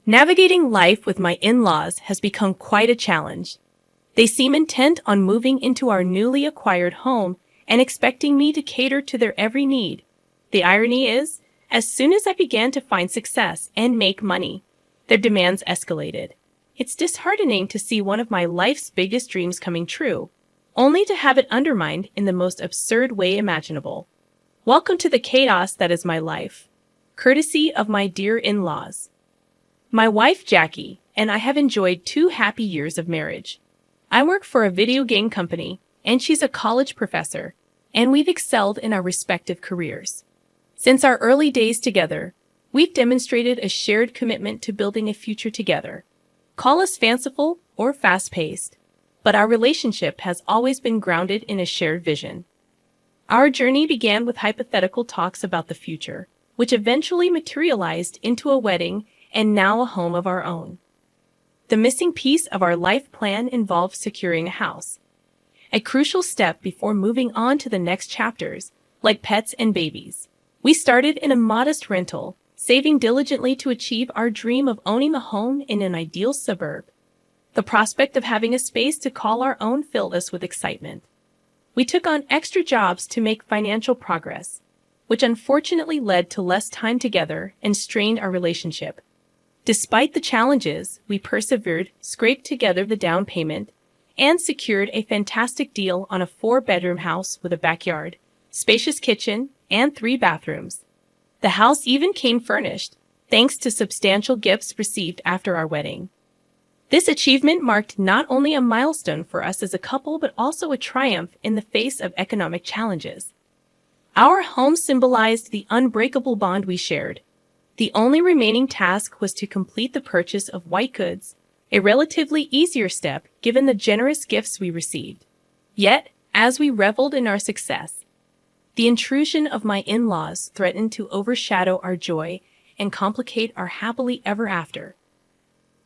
Navigating life with my in-laws has become quite a challenge. They seem intent on moving into our newly acquired home and expecting me to cater to their every need. The irony is, as soon as I began to find success and make money, their demands escalated. It's disheartening to see one of my life's biggest dreams coming true, only to have it undermined in the most absurd way imaginable. Welcome to the chaos that is my life, courtesy of my dear in-laws. My wife Jackie and I have enjoyed 2 happy years of marriage. I work for a video game company, and she's a college professor, and we've excelled in our respective careers. Since our early days together, we've demonstrated a shared commitment to building a future together. Call us fanciful or fast-paced, but our relationship has always been grounded in a shared vision. Our journey began with hypothetical talks about the future, which eventually materialized into a wedding and now a home of our own. The missing piece of our life plan involved securing a house, a crucial step before moving on to the next chapters, like pets and babies. We started in a modest rental, saving diligently to achieve our dream of owning a home in an ideal suburb. The prospect of having a space to call our own filled us with excitement. We took on extra jobs to make financial progress, which unfortunately led to less time together and strained our relationship. Despite the challenges, we persevered, scraped together the down payment, and secured a fantastic deal on a 4-bedroom house with a backyard, spacious kitchen, and 3 bathrooms. The house even came furnished, thanks to substantial gifts received after our wedding. This achievement marked not only a milestone for us as a couple but also a triumph in the face of economic challenges. Our home symbolized the unbreakable bond we shared. The only remaining task was to complete the purchase of white goods, a relatively easier step given the generous gifts we received. Yet, as we reveled in our success, the intrusion of my in-laws threatened to overshadow our joy and complicate our happily ever after.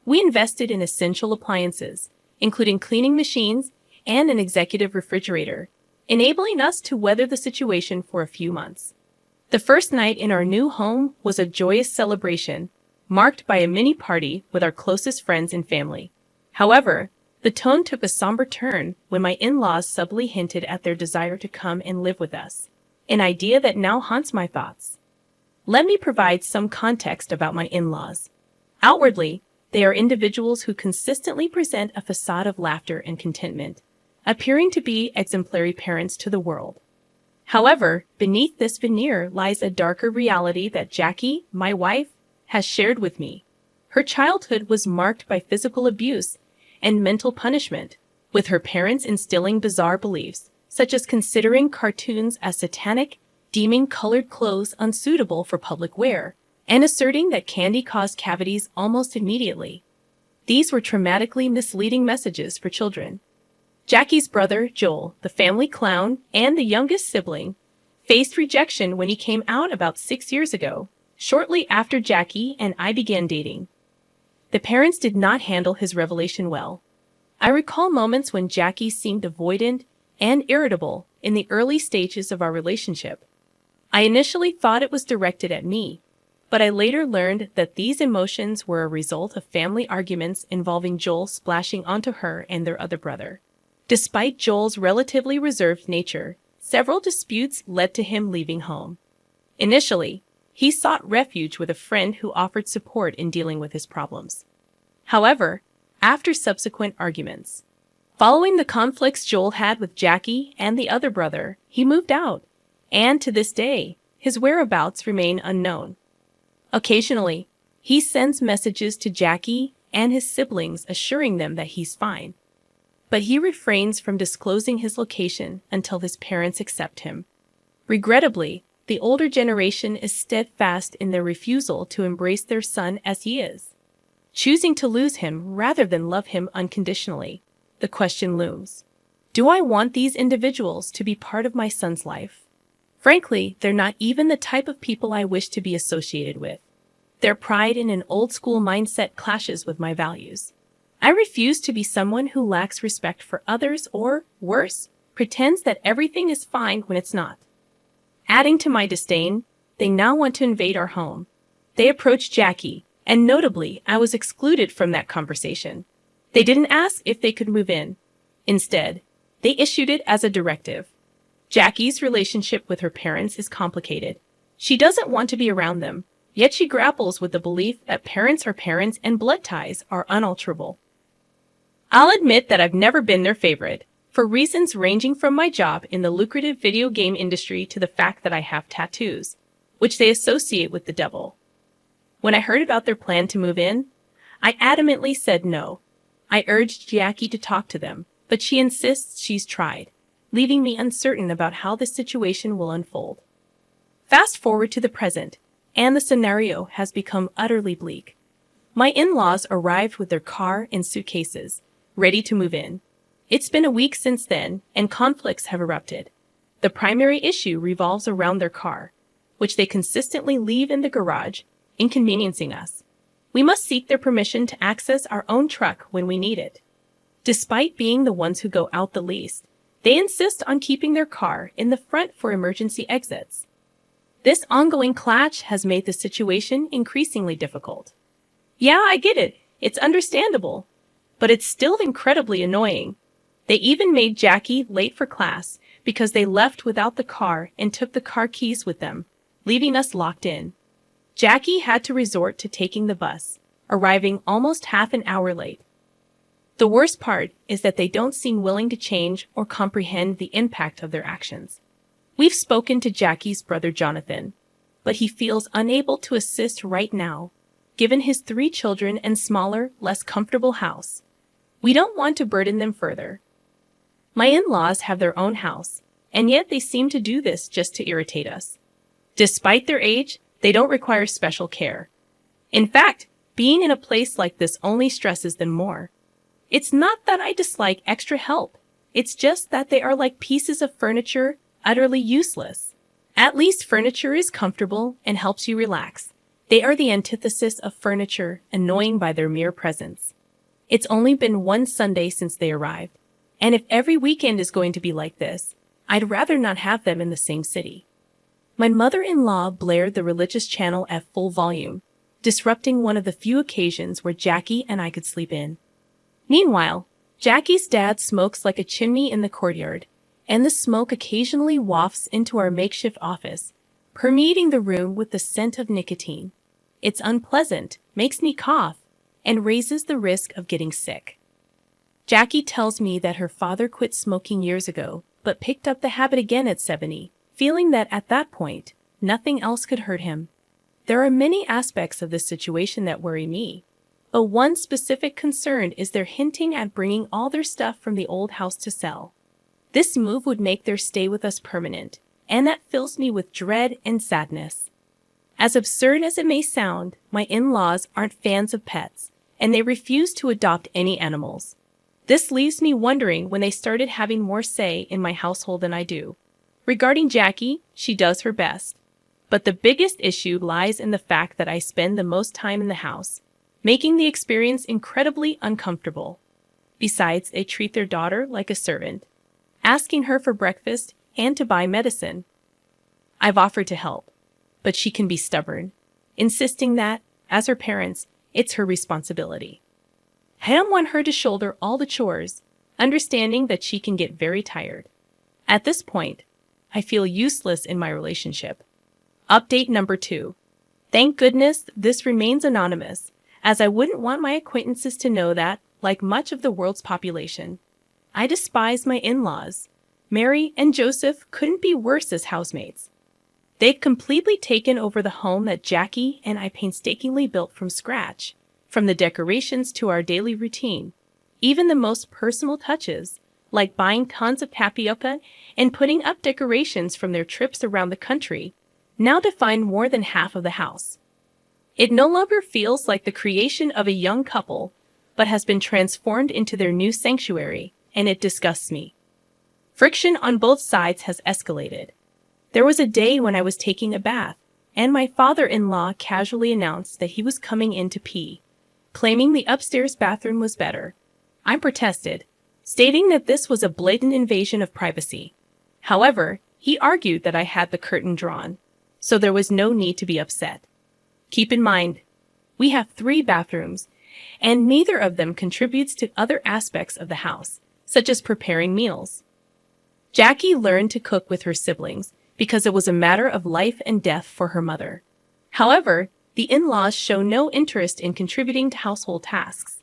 We invested in essential appliances, including cleaning machines and an executive refrigerator, enabling us to weather the situation for a few months. The first night in our new home was a joyous celebration, marked by a mini party with our closest friends and family. However, the tone took a somber turn when my in-laws subtly hinted at their desire to come and live with us, an idea that now haunts my thoughts. Let me provide some context about my in-laws. Outwardly, they are individuals who consistently present a facade of laughter and contentment, appearing to be exemplary parents to the world. However, beneath this veneer lies a darker reality that Jackie, my wife, has shared with me. Her childhood was marked by physical abuse and mental punishment, with her parents instilling bizarre beliefs, such as considering cartoons as satanic, deeming colored clothes unsuitable for public wear, and asserting that candy caused cavities almost immediately. These were traumatically misleading messages for children. Jackie's brother, Joel, the family clown, and the youngest sibling, faced rejection when he came out about 6 years ago, shortly after Jackie and I began dating. The parents did not handle his revelation well. I recall moments when Jackie seemed avoidant and irritable in the early stages of our relationship. I initially thought it was directed at me, but I later learned that these emotions were a result of family arguments involving Joel splashing onto her and their other brother. Despite Joel's relatively reserved nature, several disputes led to him leaving home. Initially, he sought refuge with a friend who offered support in dealing with his problems. However, after subsequent arguments, following the conflicts Joel had with Jackie and the other brother, he moved out, and to this day, his whereabouts remain unknown. Occasionally, he sends messages to Jackie and his siblings assuring them that he's fine, but he refrains from disclosing his location until his parents accept him. Regrettably, the older generation is steadfast in their refusal to embrace their son as he is, choosing to lose him rather than love him unconditionally. The question looms: do I want these individuals to be part of my son's life? Frankly, they're not even the type of people I wish to be associated with. Their pride in an old-school mindset clashes with my values. I refuse to be someone who lacks respect for others or, worse, pretends that everything is fine when it's not. Adding to my disdain, they now want to invade our home. They approached Jackie, And notably, I was excluded from that conversation. They didn't ask if they could move in. Instead, they issued it as a directive. Jackie's relationship with her parents is complicated. She doesn't want to be around them, yet she grapples with the belief that parents are parents and blood ties are unalterable. I'll admit that I've never been their favorite, for reasons ranging from my job in the lucrative video game industry to the fact that I have tattoos, which they associate with the devil. When I heard about their plan to move in, I adamantly said no. I urged Jackie to talk to them, but she insists she's tried, leaving me uncertain about how this situation will unfold. Fast forward to the present, and the scenario has become utterly bleak. My in-laws arrived with their car and suitcases, ready to move in. It's been a week since then, and conflicts have erupted. The primary issue revolves around their car, which they consistently leave in the garage, inconveniencing us. We must seek their permission to access our own truck when we need it. Despite being the ones who go out the least, they insist on keeping their car in the front for emergency exits. This ongoing clash has made the situation increasingly difficult. Yeah, I get it. It's understandable. But it's still incredibly annoying. They even made Jackie late for class because they left without the car and took the car keys with them, leaving us locked in. Jackie had to resort to taking the bus, arriving almost half an hour late. The worst part is that they don't seem willing to change or comprehend the impact of their actions. We've spoken to Jackie's brother Jonathan, but he feels unable to assist right now, given his 3 children and smaller, less comfortable house. We don't want to burden them further. My in-laws have their own house, and yet they seem to do this just to irritate us. Despite their age, they don't require special care. In fact, being in a place like this only stresses them more. It's not that I dislike extra help. It's just that they are like pieces of furniture, utterly useless. At least furniture is comfortable and helps you relax. They are the antithesis of furniture, annoying by their mere presence. It's only been one Sunday since they arrived, and if every weekend is going to be like this, I'd rather not have them in the same city. My mother-in-law blared the religious channel at full volume, disrupting one of the few occasions where Jackie and I could sleep in. Meanwhile, Jackie's dad smokes like a chimney in the courtyard, and the smoke occasionally wafts into our makeshift office, permeating the room with the scent of nicotine. It's unpleasant, makes me cough, and raises the risk of getting sick. Jackie tells me that her father quit smoking years ago, but picked up the habit again at 70, feeling that at that point, nothing else could hurt him. There are many aspects of this situation that worry me, but one specific concern is their hinting at bringing all their stuff from the old house to sell. This move would make their stay with us permanent, and that fills me with dread and sadness. As absurd as it may sound, my in-laws aren't fans of pets, and they refuse to adopt any animals. This leaves me wondering when they started having more say in my household than I do. Regarding Jackie, she does her best. But the biggest issue lies in the fact that I spend the most time in the house, making the experience incredibly uncomfortable. Besides, they treat their daughter like a servant, asking her for breakfast and to buy medicine. I've offered to help, but she can be stubborn, insisting that, as her parents, it's her responsibility. I don't want her to shoulder all the chores, understanding that she can get very tired. At this point, I feel useless in my relationship. Update number 2. Thank goodness this remains anonymous, as I wouldn't want my acquaintances to know that, like much of the world's population, I despise my in-laws. Mary and Joseph couldn't be worse as housemates. They've completely taken over the home that Jackie and I painstakingly built from scratch, from the decorations to our daily routine. Even the most personal touches, like buying tons of tapioca and putting up decorations from their trips around the country, now define more than half of the house. It no longer feels like the creation of a young couple, but has been transformed into their new sanctuary, and it disgusts me. Friction on both sides has escalated. There was a day when I was taking a bath, and my father-in-law casually announced that he was coming in to pee, claiming the upstairs bathroom was better. I protested, stating that this was a blatant invasion of privacy. However, he argued that I had the curtain drawn, so there was no need to be upset. Keep in mind, We have 3 bathrooms, and neither of them contributes to other aspects of the house, such as preparing meals. Jackie learned to cook with her siblings because it was a matter of life and death for her mother. However, the in-laws show no interest in contributing to household tasks.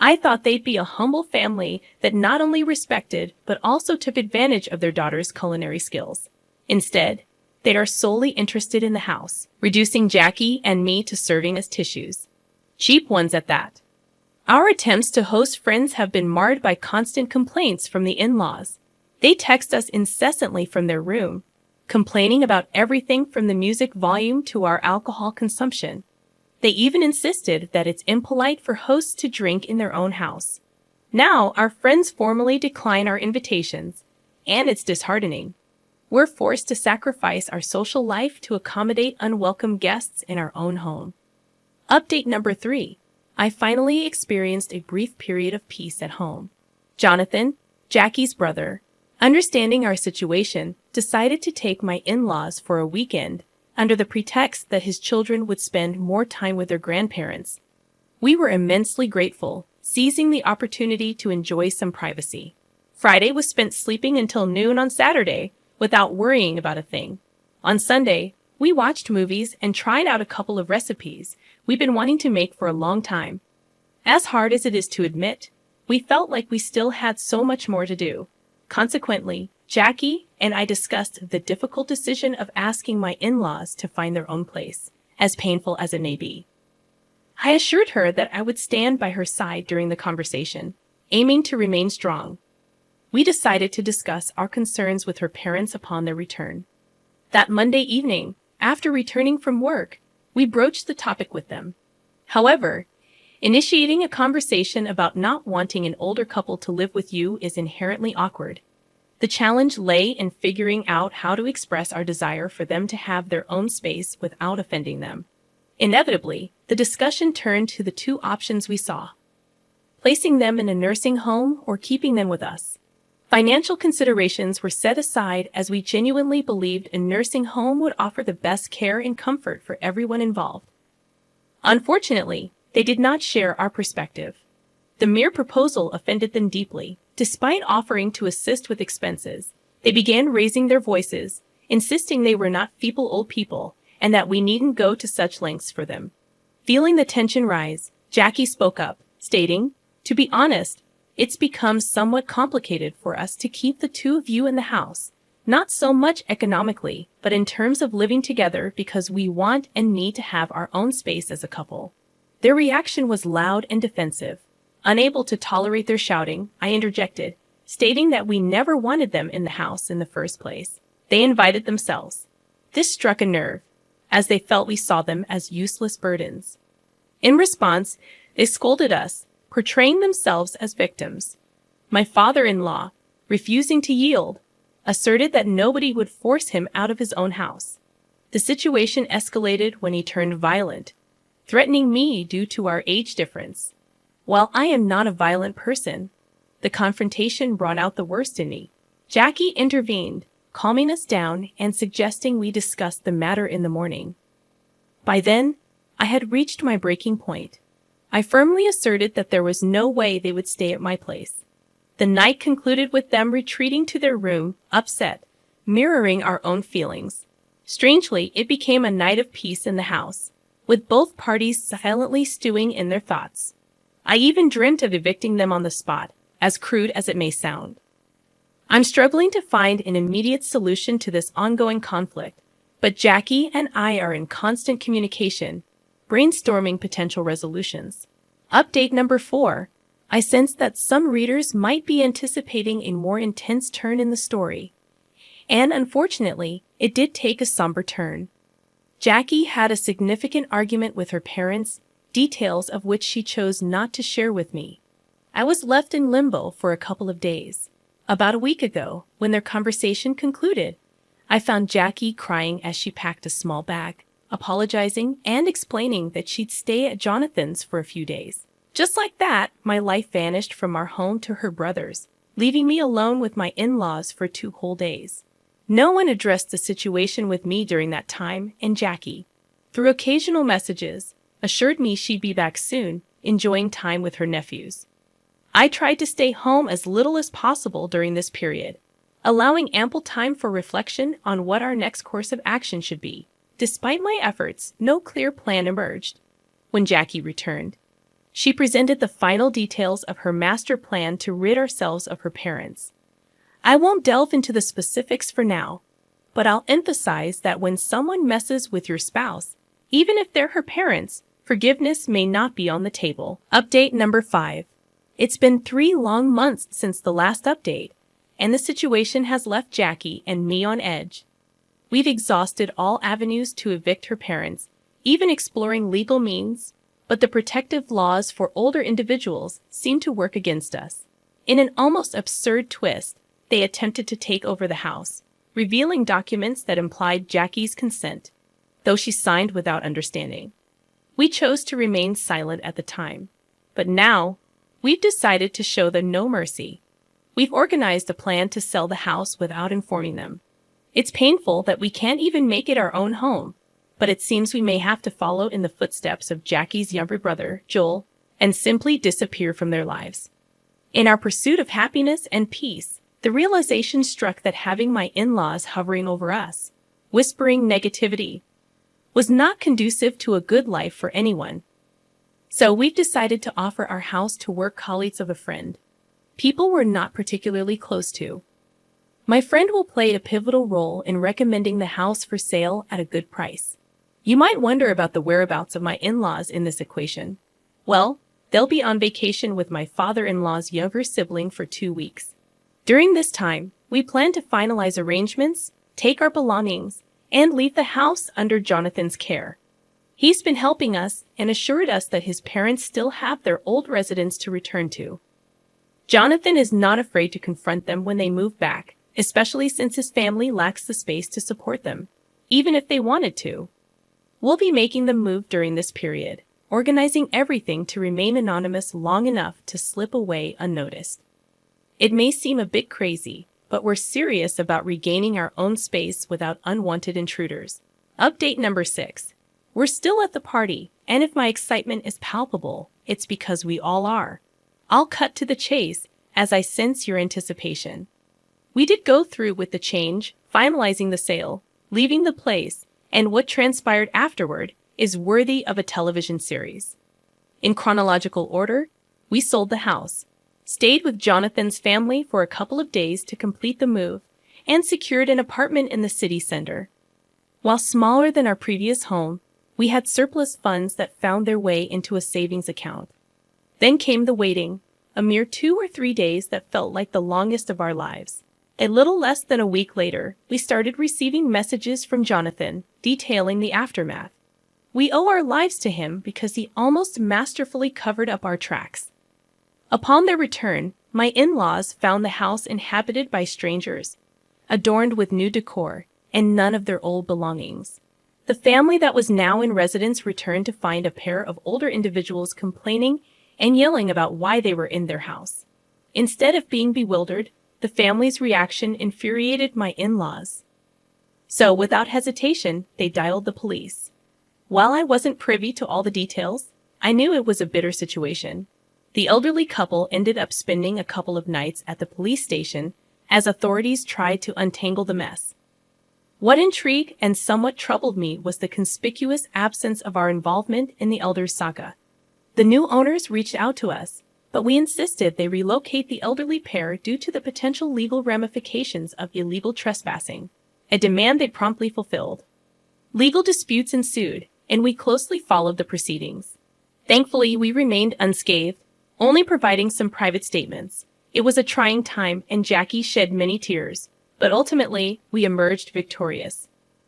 I thought they'd be a humble family that not only respected but also took advantage of their daughter's culinary skills. Instead, they are solely interested in the house, reducing Jackie and me to serving as tissues. Cheap ones at that. Our attempts to host friends have been marred by constant complaints from the in-laws. They text us incessantly from their room, complaining about everything from the music volume to our alcohol consumption. They even insisted that it's impolite for hosts to drink in their own house. Now, our friends formally decline our invitations, and it's disheartening. We're forced to sacrifice our social life to accommodate unwelcome guests in our own home. Update number 3. I finally experienced a brief period of peace at home. Jonathan, Jackie's brother, understanding our situation, decided to take my in-laws for a weekend under the pretext that his children would spend more time with their grandparents. We were immensely grateful, seizing the opportunity to enjoy some privacy. Friday was spent sleeping until noon on Saturday, without worrying about a thing. On Sunday, we watched movies and tried out a couple of recipes we've been wanting to make for a long time. As hard as it is to admit, we felt like we still had so much more to do. Consequently, Jackie and I discussed the difficult decision of asking my in-laws to find their own place, as painful as it may be. I assured her that I would stand by her side during the conversation, aiming to remain strong. We decided to discuss our concerns with her parents upon their return. That Monday evening, after returning from work, we broached the topic with them. However, initiating a conversation about not wanting an older couple to live with you is inherently awkward. The challenge lay in figuring out how to express our desire for them to have their own space without offending them. Inevitably, the discussion turned to the 2 options we saw: placing them in a nursing home or keeping them with us. Financial considerations were set aside as we genuinely believed a nursing home would offer the best care and comfort for everyone involved. Unfortunately, they did not share our perspective. The mere proposal offended them deeply. Despite offering to assist with expenses, they began raising their voices, insisting they were not feeble old people and that we needn't go to such lengths for them. Feeling the tension rise, Jackie spoke up, stating, "To be honest, it's become somewhat complicated for us to keep the 2 of you in the house, not so much economically, but in terms of living together because we want and need to have our own space as a couple." Their reaction was loud and defensive. Unable to tolerate their shouting, I interjected, stating that we never wanted them in the house in the first place. They invited themselves. This struck a nerve, as they felt we saw them as useless burdens. In response, they scolded us, portraying themselves as victims. My father-in-law, refusing to yield, asserted that nobody would force him out of his own house. The situation escalated when he turned violent, threatening me due to our age difference. While I am not a violent person, the confrontation brought out the worst in me. Jackie intervened, calming us down and suggesting we discuss the matter in the morning. By then, I had reached my breaking point. I firmly asserted that there was no way they would stay at my place. The night concluded with them retreating to their room, upset, mirroring our own feelings. Strangely, it became a night of peace in the house, with both parties silently stewing in their thoughts. I even dreamt of evicting them on the spot, as crude as it may sound. I'm struggling to find an immediate solution to this ongoing conflict, but Jackie and I are in constant communication, brainstorming potential resolutions. Update number 4. I sense that some readers might be anticipating a more intense turn in the story. And unfortunately, it did take a somber turn. Jackie had a significant argument with her parents, details of which she chose not to share with me. I was left in limbo for a couple of days. About a week ago, when their conversation concluded, I found Jackie crying as she packed a small bag, apologizing and explaining that she'd stay at Jonathan's for a few days. Just like that, my life vanished from our home to her brother's, leaving me alone with my in-laws for 2 whole days. No one addressed the situation with me during that time, and Jackie, through occasional messages, assured me she'd be back soon, enjoying time with her nephews. I tried to stay home as little as possible during this period, allowing ample time for reflection on what our next course of action should be. Despite my efforts, no clear plan emerged. When Jackie returned, she presented the final details of her master plan to rid ourselves of her parents. I won't delve into the specifics for now, but I'll emphasize that when someone messes with your spouse, even if they're her parents, forgiveness may not be on the table. Update number 5. It's been 3 long months since the last update, and the situation has left Jackie and me on edge. We've exhausted all avenues to evict her parents, even exploring legal means, but the protective laws for older individuals seem to work against us. In an almost absurd twist, they attempted to take over the house, revealing documents that implied Jackie's consent, though she signed without understanding. We chose to remain silent at the time, but now, we've decided to show them no mercy. We've organized a plan to sell the house without informing them. It's painful that we can't even make it our own home, but it seems we may have to follow in the footsteps of Jackie's younger brother, Joel, and simply disappear from their lives. In our pursuit of happiness and peace, the realization struck that having my in-laws hovering over us, whispering negativity, was not conducive to a good life for anyone. So we've decided to offer our house to work colleagues of a friend, people we're not particularly close to. My friend will play a pivotal role in recommending the house for sale at a good price. You might wonder about the whereabouts of my in-laws in this equation. Well, they'll be on vacation with my father-in-law's younger sibling for 2 weeks. During this time, we plan to finalize arrangements, take our belongings, and leave the house under Jonathan's care. He's been helping us and assured us that his parents still have their old residence to return to. Jonathan is not afraid to confront them when they move back, especially since his family lacks the space to support them, even if they wanted to. We'll be making them move during this period, organizing everything to remain anonymous long enough to slip away unnoticed. It may seem a bit crazy, but we're serious about regaining our own space without unwanted intruders. Update number 6. We're still at the party, and if my excitement is palpable, it's because we all are. I'll cut to the chase, as I sense your anticipation. We did go through with the change, finalizing the sale, leaving the place, and what transpired afterward is worthy of a television series. In chronological order, we sold the house, stayed with Jonathan's family for a couple of days to complete the move, and secured an apartment in the city center. While smaller than our previous home, we had surplus funds that found their way into a savings account. Then came the waiting, a mere 2 or 3 days that felt like the longest of our lives. A little less than a week later, we started receiving messages from Jonathan detailing the aftermath. We owe our lives to him because he almost masterfully covered up our tracks. Upon their return, my in-laws found the house inhabited by strangers, adorned with new decor, and none of their old belongings. The family that was now in residence returned to find a pair of older individuals complaining and yelling about why they were in their house. Instead of being bewildered, the family's reaction infuriated my in-laws. So, without hesitation, they dialed the police. While I wasn't privy to all the details, I knew it was a bitter situation. The elderly couple ended up spending a couple of nights at the police station as authorities tried to untangle the mess. What intrigued and somewhat troubled me was the conspicuous absence of our involvement in the elders' saga. The new owners reached out to us, but we insisted they relocate the elderly pair due to the potential legal ramifications of illegal trespassing, a demand they promptly fulfilled. Legal disputes ensued, and we closely followed the proceedings. Thankfully, we remained unscathed, only providing some private statements. It was a trying time, and Jackie shed many tears, but ultimately, we emerged victorious.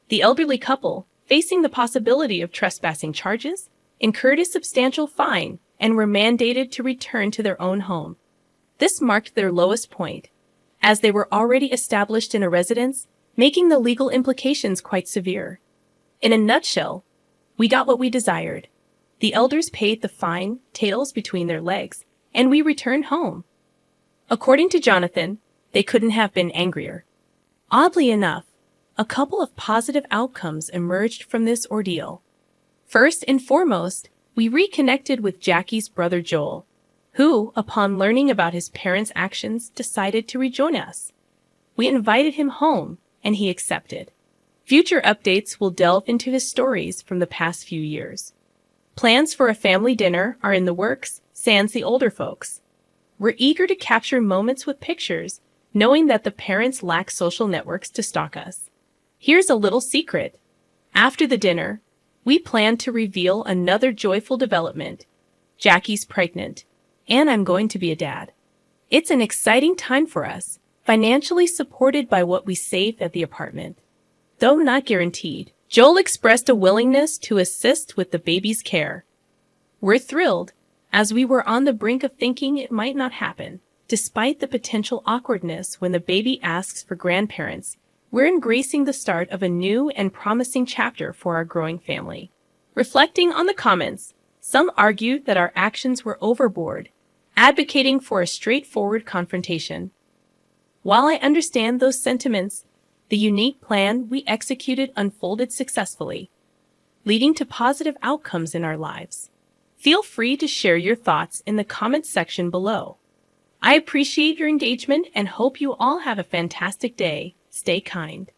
The elderly couple, facing the possibility of trespassing charges, incurred a substantial fine and were mandated to return to their own home. This marked their lowest point, as they were already established in a residence, making the legal implications quite severe. In a nutshell, we got what we desired. The elders paid the fine, tails between their legs, and we returned home. According to Jonathan, they couldn't have been angrier. Oddly enough, a couple of positive outcomes emerged from this ordeal. First and foremost, We reconnected with Jackie's brother Joel, who, upon learning about his parents' actions, decided to rejoin us. We invited him home, and he accepted. Future updates will delve into his stories from the past few years. Plans for a family dinner are in the works, sans the older folks. We're eager to capture moments with pictures, knowing that the parents lack social networks to stalk us. Here's a little secret. After the dinner, we plan to reveal another joyful development. Jackie's pregnant, and I'm going to be a dad. It's an exciting time for us, financially supported by what we saved at the apartment. Though not guaranteed, Joel expressed a willingness to assist with the baby's care. We're thrilled, as we were on the brink of thinking it might not happen. Despite the potential awkwardness when the baby asks for grandparents, we're embracing the start of a new and promising chapter for our growing family. Reflecting on the comments, some argued that our actions were overboard, advocating for a straightforward confrontation. While I understand those sentiments, the unique plan we executed unfolded successfully, leading to positive outcomes in our lives. Feel free to share your thoughts in the comments section below. I appreciate your engagement and hope you all have a fantastic day. Stay kind.